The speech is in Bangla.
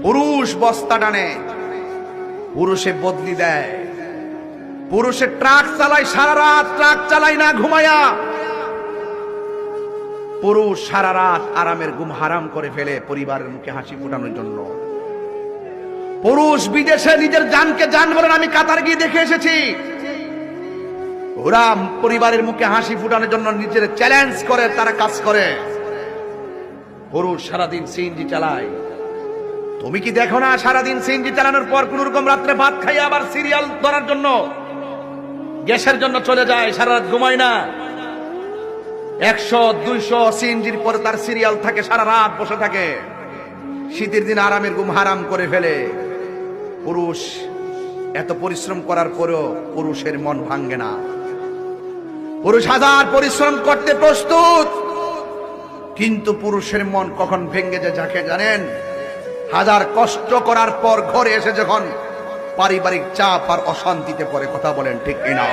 পুরুষ বস্তা টানে, পুরুষে বদলি দেয়, পুরুষে ট্রাক চালায়, সারা রাত ট্রাক চালায় না ঘুমায়া। পুরুষ সারা রাত আরামের ঘুম হারাম করে ফেলে পরিবারের মুখে হাসি ফোটানোর জন্য। পুরুষ বিদেশে নিজের জানকে জান বলেন, আমি কাতার গিয়ে দেখে এসেছি, ওরা পরিবারের মুখে হাসি ফুটানোর জন্য নিজের চ্যালেঞ্জ করে তারা কাজ করে। পুরুষ সারাদিন সিএনজি চালায়, তুমি কি দেখো না সারাদিন সিএনজি চালানোর পর কোন রকম রাত্রে ভাত খাই আবার সিরিয়াল ধরার জন্য গ্যাসের জন্য চলে যায়, সারা রাত ঘুমায় না। 100-200 সিএনজির পরে তার সিরিয়াল থাকে, সারা রাত বসে থাকে, শীতের দিন আরামের ঘুম হারাম করে ফেলে। পুরুষ এত পরিশ্রম করার পরেও পুরুষের মন ভাঙ্গে না। পুরুষ হাজার পরিশ্রম করতে প্রস্তুত, কিন্তু পুরুষের মন কখন ভেঙ্গে যায় যাকে জানেন? হাজার কষ্ট করার পর ঘরে এসে যখন পারিবারিক চাপ আর অশান্তিতে পড়ে। কথা বলেন ঠিক কিনা?